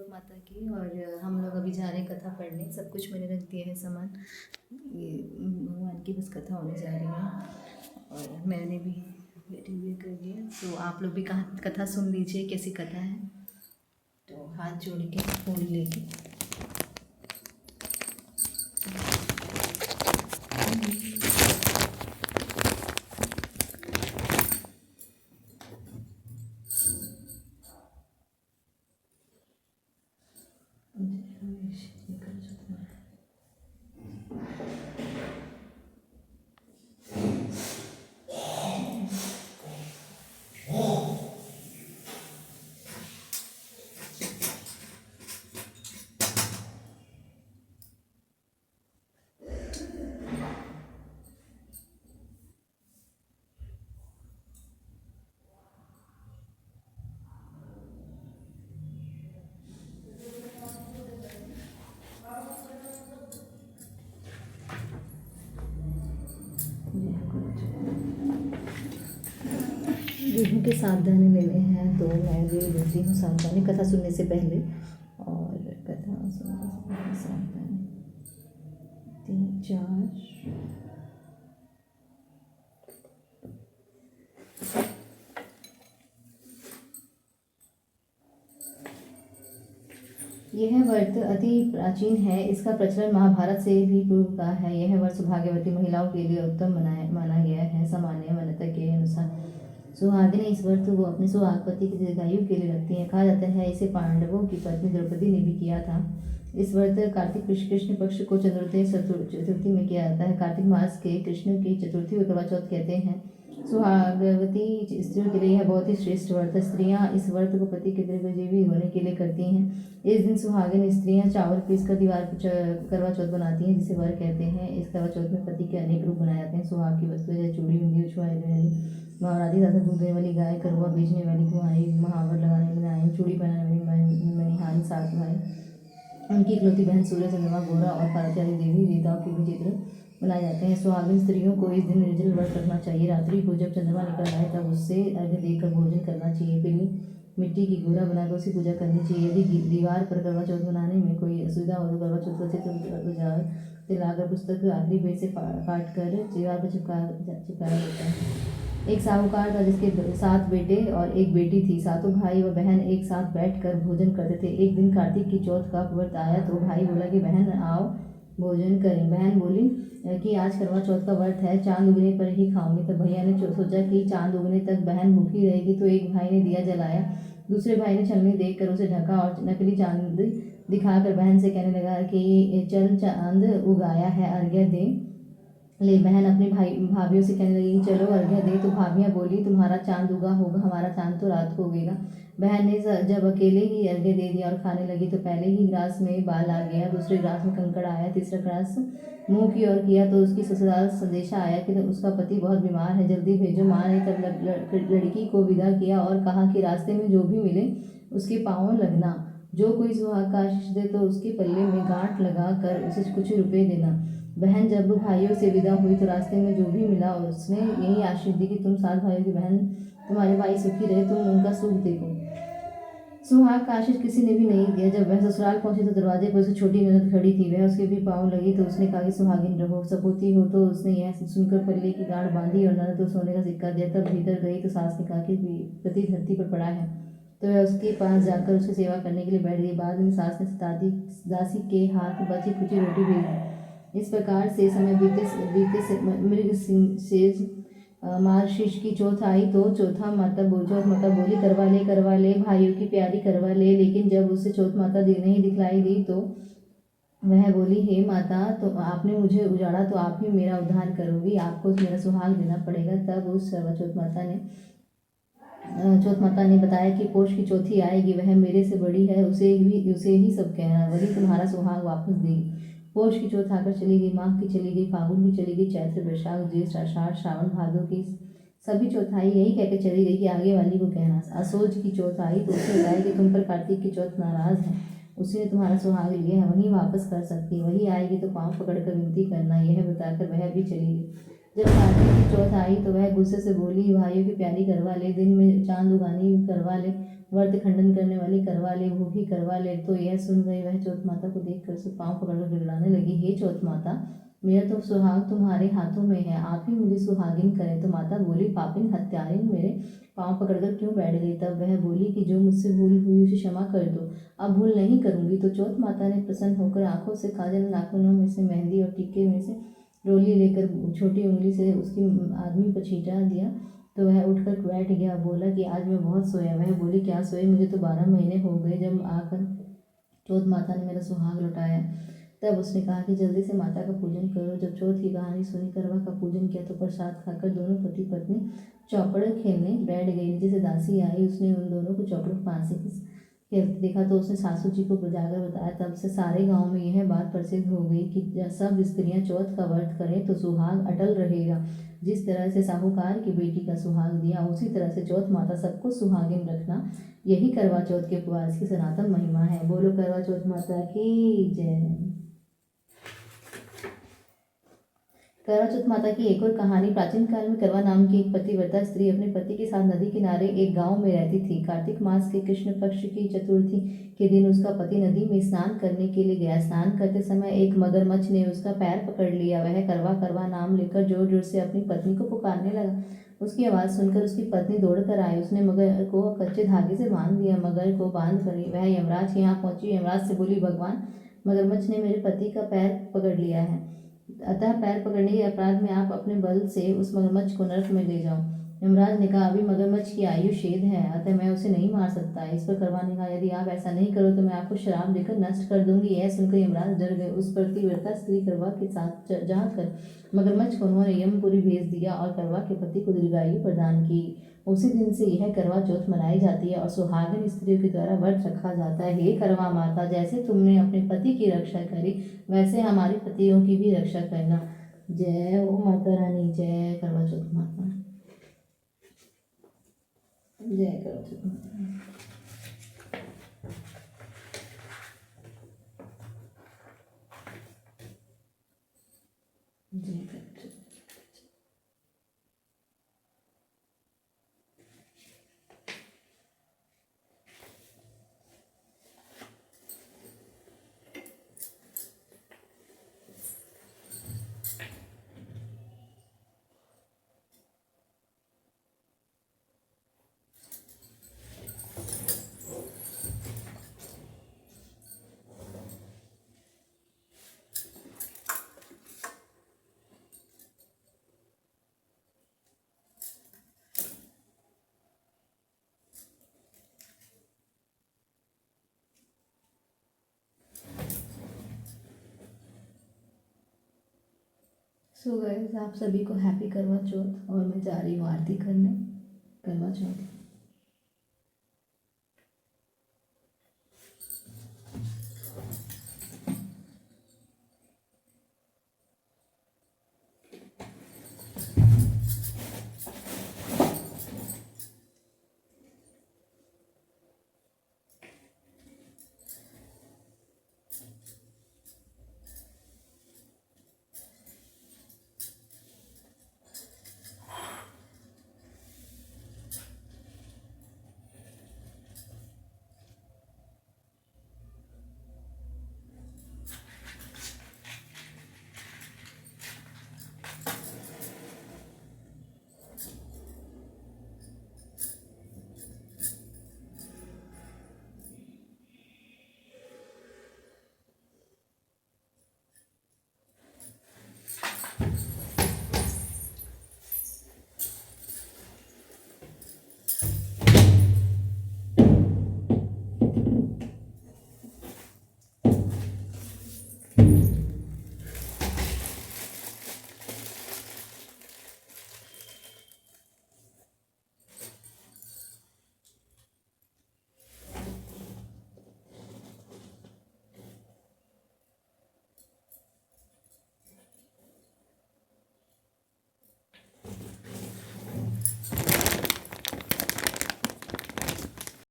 माता की। और हम लोग अभी जा रहे हैं कथा पढ़ने। सब कुछ मैंने रख दिया है सामान। ये भगवान की बस कथा होने जा रही है और मैंने भी बैठी हुई कर दिया। तो आप लोग भी कथा सुन लीजिए कैसी कथा है। तो हाथ जोड़ के फूल लेके गेहूँ के सावधानी लेने हैं। तो मैं भी लेती हूँ सावधानी कथा सुनने से पहले। और कथा सुनने से पहले सावधानी 3 4 यह व्रत अति प्राचीन है। इसका प्रचलन महाभारत से भी पूर्व का है। यह व्रत भाग्यवती महिलाओं के लिए उत्तम माना गया है। सामान्य मान्यता के अनुसार सुहागिनें इस व्रत को अपने सुहाग पति की दीर्घायु के लिए रखती हैं। कहा जाता है इसे पांडवों की पत्नी द्रौपदी ने भी किया था। इस व्रत कार्तिक कृष्ण पक्ष को चतुर्थी चतुर्थी में किया जाता है। कार्तिक मास के कृष्ण की चतुर्थी को करवा चौथ कहते हैं। सुहागवती स्त्रियों के लिए यह बहुत ही श्रेष्ठ व्रत है। स्त्रियां इस व्रत को पति के दीर्घजीवी होने के लिए करती हैं। इस दिन सुहागिन स्त्रियां चावल पीसकर दीवार पर करवा चौथ बनाती हैं, जिसे वर कहते हैं। इस करवा चौथ में पति के अनेक रूप बनाए जाते हैं। सुहाग की वस्तुएं जैसे चूड़ी, बिंदी, महावर आदि तथा दूध देने वाली गाय, करुआ बेचने वाली कुंवारी, महावर लगाने वाली नायन, चूड़ी पहनाने वाली मणिहारी, सात भाई, उनकी इकलौती बहन सूर्य, चंद्रमा, गोरा और पार्वती आदि देवी देवताओं के भी चित्र बनाए जाते हैं। सुहागिन स्त्रियों को इस दिन निर्जल व्रत रखना चाहिए। रात्रि को जब चंद्रमा निकल आए तब उससे अर्घ्य देकर भोजन करना चाहिए। पीली मिट्टी की गोरा बनाकर उसकी पूजा करनी चाहिए। यदि दीवार पर करवा चौथ बनाने में कोई असुविधा हो तो करवा चौथ का चित्र लाकर पुस्तक आखिरी पेज से काट कर दीवार पर चिपकाया जाता है। एक साहूकार था जिसके 7 बेटे और 1 बेटी थी। सातों भाई व बहन एक साथ बैठकर भोजन करते थे। एक दिन कार्तिक की चौथ का व्रत आया तो भाई बोला कि बहन आओ भोजन करें। बहन बोली कि आज करवा चौथ का व्रत है, चांद उगने पर ही खाऊंगी। तब भैया ने सोचा कि चांद उगने तक बहन भूखी रहेगी, तो एक भाई ने दिया जलाया। दूसरे भाई ने छलनी देखकर उसे ढका और नकली चांद दिखाकर बहन से कहने लगा कि चल चांद उगाया है, अर्घ्य दे ले। बहन अपनी भाभियों से कहने लगी चलो अर्घ्य दे। तो भाभियाँ बोली तुम्हारा चांद उगा होगा, हमारा चांद तो रात को उगेगा। बहन ने जब अकेले ही अर्घ्य दे दिया और खाने लगी तो पहले ही ग्रास में बाल आ गया, दूसरे ग्रास में कंकड़ आया, तीसरा ग्रास मुंह की ओर किया तो उसकी ससुराल संदेशा आया कि उसका पति बहुत बीमार है, जल्दी भेजो। माँ ने तब लड़की को विदा किया और कहा कि रास्ते में जो भी मिले उसके पाँव लगना। जो कोई सुहाग का आशीष दे तो उसके पल्ले में गांठ लगा कर उसे कुछ रुपए देना। बहन जब भाइयों से विदा हुई तो रास्ते में जो भी मिला उसने यही आशीष दी कि तुम 7 भाइयों की बहन, तुम्हारे भाई सुखी रहे, तुम उनका सुख देखो। सुहाग का आशीष किसी ने भी नहीं दिया। जब वह ससुराल पहुंची तो दरवाजे पर उसकी छोटी ननद खड़ी थी। वह उसके भी पाँव लगी तो उसने कहा कि सुहागिन रहो, सपूती हो। तो उसने यह सुनकर पल्ले की गांठ बांधी और ननद को सोने का सिक्का दिया। तब भीतर गई तो सास ने कहा कि पति धरती पर पड़ा है। तो वह उसके पास जाकर उसकी सेवा करने के लिए बैठ गई। बाद में सास ने दासी के हाथ बची खुची रोटी भेजी। इस प्रकार से समय बीते मृग शेष मार्गशीर्ष की चौथ आई तो चौथ माता बोली करवा ले भाइयों की प्यारी करवा ले। लेकिन जब उसे चौथ माता नहीं दिखलाई दी तो वह बोली हे माता, तो आपने मुझे उजाड़ा तो आप ही मेरा उद्धार करोगी, आपको मेरा सुहाग देना पड़ेगा। तब उस चौथ माता ने बताया कि पोष की चौथी आएगी, वह मेरे से बड़ी है, उसे ही सब कहना, वही तुम्हारा सुहाग वापस देगी। पोष की चौथ आकर चली गई, माघ की चली गई, फागुन की चली गई, चैत्र, वैशाख, ज्येष्ठ, आषाढ़, श्रावण, भादो की सभी चौथाई यही कहकर चली गई कि आगे वाली को कहना। असोज की चौथ आई तो उसने बताया कि तुम पर कार्तिक की चौथ नाराज है, उसी ने तुम्हारा सुहाग लिया है, वही वापस कर सकती, वही आएगी तो पाँव पकड़कर विनती करना। यह बताकर वह भी चली गई। जब कार्तिक की चौथ आई तो वह गुस्से से बोली भाइयों की प्यारी करवा ले, दिन में चांद उगानी करवा ले, व्रत खंडन करने वाली करवा ले, वो भी करवा ले। तो यह सुन गई वह चौथ माता को देखकर उसे पाँव पकड़कर गिड़गिड़ाने लगी, हे चौथ माता, मेरा तो सुहाग तुम्हारे हाथों में है, आप ही मुझे सुहागिन करें। तो माता बोली, पापिन हत्यारिन, मेरे पाँव पकड़कर क्यों बैठ गई? तब वह बोली कि जो मुझसे भूल हुई उसे क्षमा कर दो, अब भूल नहीं करूंगी। तो चौथ माता ने प्रसन्न होकर आंखों से काजल, नाखूनों में से मेहंदी और टीके में से रोली लेकर छोटी उंगली से उसकी आदमी पर छींटा दिया। तो वह उठकर बैठ गया, बोला कि आज मैं बहुत सोया। वह बोली, क्या सोए? मुझे तो 12 महीने हो गए जब आकर चौथ माता ने मेरा सुहाग लौटाया। तब उसने कहा कि जल्दी से माता का पूजन करो। जब चौथ की कहानी सुनी, करवा का पूजन किया तो प्रसाद खाकर दोनों पति पत्नी चौपड़ खेलने बैठ गए। नीचे से दासी आई, उसने उन दोनों को चौपड़ फांसी खेलते देखा तो उसने सासू जी को जाकर बताया। तब से सारे गांव में यह बात प्रसिद्ध हो गई कि सब स्त्रियां चौथ का व्रत करें तो सुहाग अटल रहेगा। जिस तरह से साहूकार की बेटी का सुहाग दिया, उसी तरह से चौथ माता सबको सुहागिन रखना, यही करवा चौथ के उपवास की सनातन महिमा है। बोलो करवा चौथ माता की जय। करवा चौथ माता की एक और कहानी। प्राचीन काल में करवा नाम की एक पतिव्रता स्त्री अपने पति के साथ नदी किनारे एक गांव में रहती थी। कार्तिक मास के कृष्ण पक्ष की चतुर्थी के दिन उसका पति नदी में स्नान करने के लिए गया। स्नान करते समय एक मगरमच्छ ने उसका पैर पकड़ लिया। वह करवा करवा नाम लेकर जोर जोर से अपनी पत्नी को पुकारने लगा। उसकी आवाज़ सुनकर उसकी पत्नी दौड़ कर आई। उसने मगर को कच्चे धागे से बांध दिया। मगर को बांध कर वह यमराज के यहाँ पहुंची। यमराज से बोली, भगवान, मगरमच्छ ने मेरे पति का पैर पकड़ लिया है, अतः पैर पकड़ने के अपराध में आप अपने बल से उस मगरमच्छ को नरक में ले जाओ। यमराज ने कहा, अभी मगरमच्छ की आयु शेष है, अतः मैं उसे नहीं मार सकता। इस पर करवा ने कहा, यदि आप ऐसा नहीं करो तो मैं आपको श्राप देकर नष्ट कर दूंगी। यह सुनकर यमराज डर गए। उस पतिव्रता स्त्री करवा के साथ जाकर मगरमच्छ को उन्होंने यमपुरी भेज दिया और करवा के पति को दीर्घायु प्रदान की। उसी दिन से यह करवा चौथ मनाई जाती है और सुहागिन स्त्रियों के द्वारा व्रत रखा जाता है। हे करवा माता, जैसे तुमने अपने पति की रक्षा करी, वैसे हमारे पतियों की भी रक्षा करना। जय ओ माता रानी, जय करवा चौथ माता, जय करवा चौथ माता। जय करवा चौथ। सो गाइस, आप सभी को हैप्पी करवा चौथ। और मैं जा रही हूँ आरती करने। करवा चौथ।